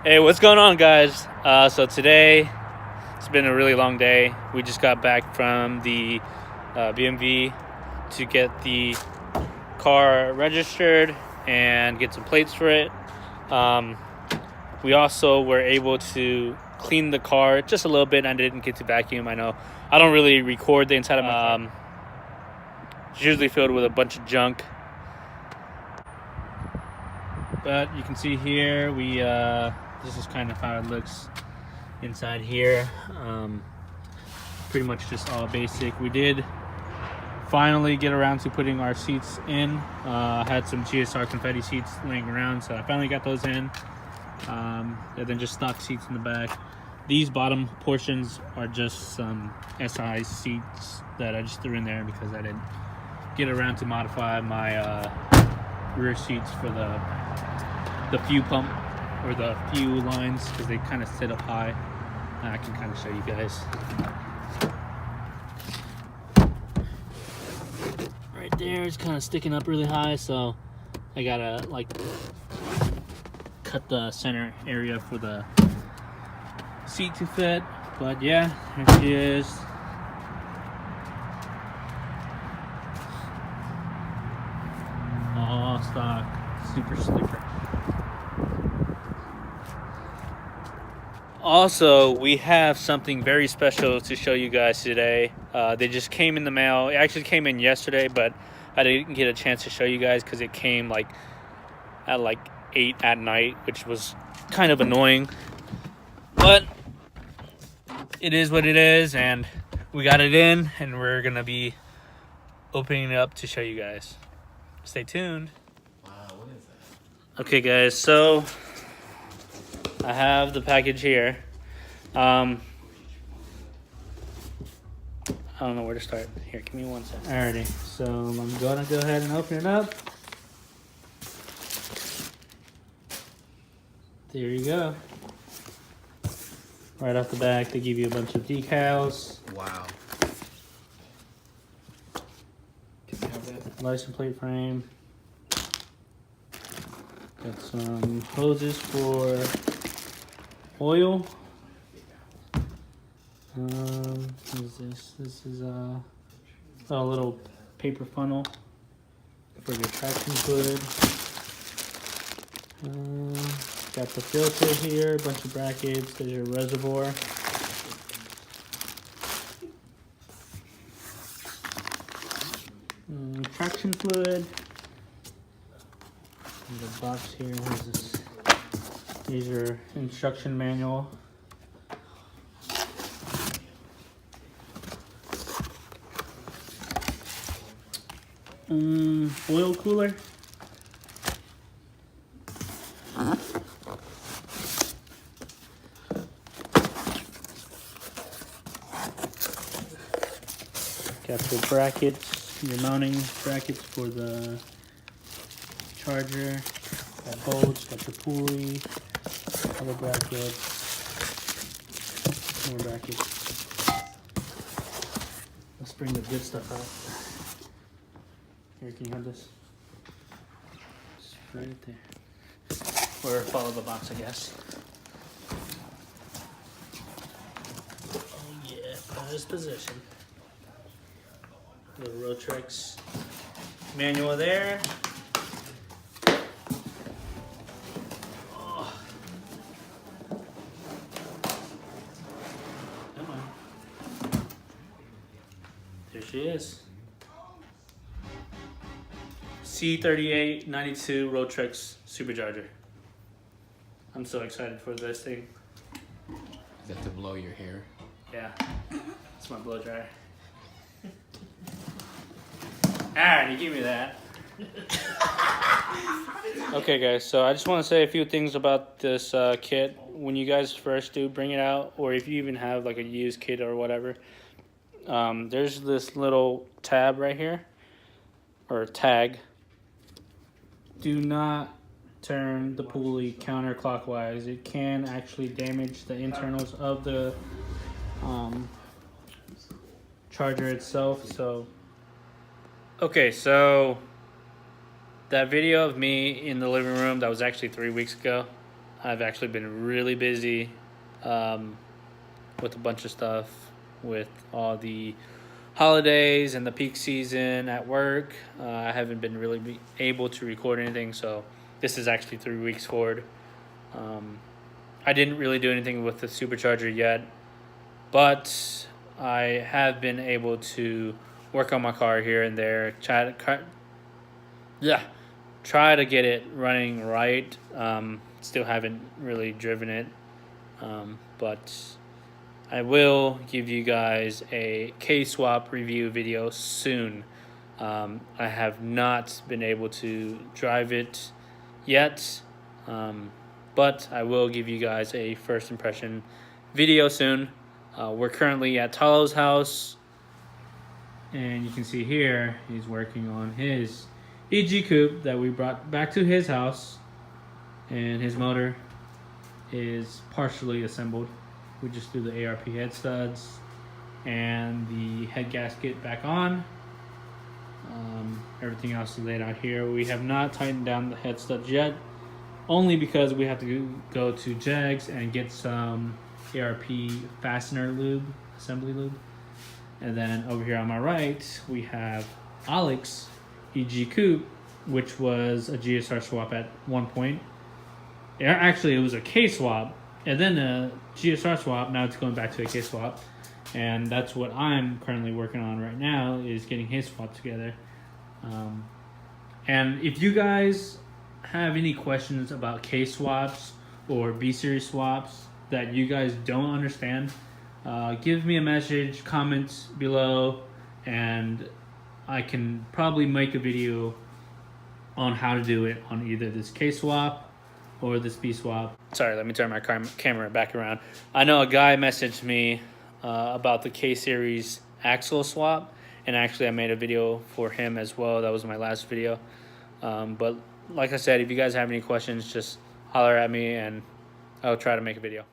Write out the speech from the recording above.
Hey, what's going on, guys? So today, it's been a really long day. We just got back from the BMV to get the car registered and get some plates for it. We also were able to clean the car just a little bit. I didn't get to vacuum. I know I don't really record the inside of my car. It's usually filled with a bunch of junk. But you can see here, this is kind of how it looks inside here. Pretty much just all basic. We did finally get around to putting our seats in. Had some GSR confetti seats laying around, so I finally got those in. And then just stock seats in the back. These bottom portions are just some SI seats that I just threw in there because I didn't get around to modify my rear seats for the fuel pump or the fuel lines because they kind of sit up high. I can kind of show you guys. Right there, it's kind of sticking up really high, so I gotta like cut the center area for the seat to fit. But yeah, here she is. All stock, super sleeper. Also, we have something very special to show you guys today. They just came in the mail. It actually came in yesterday, but I didn't get a chance to show you guys because it came at 8 at night, which was kind of annoying. But it is what it is, and we got it in, and we're gonna be opening it up to show you guys. Stay tuned. Wow, what is that? Okay, guys, so I have the package here. I don't know where to start. Here, give me 1 second. Alrighty, so I'm gonna go ahead and open it up. There you go. Right off the back, they give you a bunch of decals. Wow. Can I have that? License plate frame. Got some hoses for oil. What is this? This is a little paper funnel for your traction fluid. Got the filter here, a bunch of brackets. There's your reservoir. Traction fluid. And the box here. What is this? These are instruction manual. Oil cooler. Got the brackets, your mounting brackets for the charger. Got bolts, got the pulley, other brackets, more brackets. Let's bring the good stuff out. Here, can you have this? It's right there. Or follow the box, I guess. Oh yeah, first position. Little Rotrex manual there. Oh. Come on. There she is. C3892 Rotrex supercharger. I'm so excited for this thing. Is that to blow your hair? Yeah, it's my blow dryer. Aaron, you give me that. Okay, guys, so I just want to say a few things about this kit. When you guys first do bring it out, or if you even have like a used kit or whatever, there's this little tab right here, or tag. Do not turn the pulley counterclockwise. It can actually damage the internals of the charger itself. So okay, so that video of me in the living room, that was actually 3 weeks ago. I've actually been really busy with a bunch of stuff, with all the holidays and the peak season at work. I haven't been really able to record anything, so this is actually 3 weeks forward. I didn't really do anything with the supercharger yet, but I have been able to work on my car here and there, try to get it running right. Still haven't really driven it, but I will give you guys a K-swap review video soon. I have not been able to drive it yet, but I will give you guys a first impression video soon. We're currently at Talo's house, and you can see here he's working on his EG Coupe that we brought back to his house, and his motor is partially assembled. We just threw the ARP head studs and the head gasket back on. Everything else is laid out here. We have not tightened down the head studs yet, only because we have to go to Jegs and get some ARP fastener lube, assembly lube. And then over here on my right, we have Alex EG Coupe, which was a GSR swap at one point. Actually, it was a K swap, and then a GSR swap. Now it's going back to a K swap, and that's what I'm currently working on right now, is getting his swap together. And if you guys have any questions about K swaps or B series swaps that you guys don't understand, give me a message, comment below, and I can probably make a video on how to do it on either this K swap or this B swap. Sorry, let me turn my camera back around. I know a guy messaged me about the K series axle swap, and actually I made a video for him as well. That was my last video. But like I said, if you guys have any questions, just holler at me and I'll try to make a video.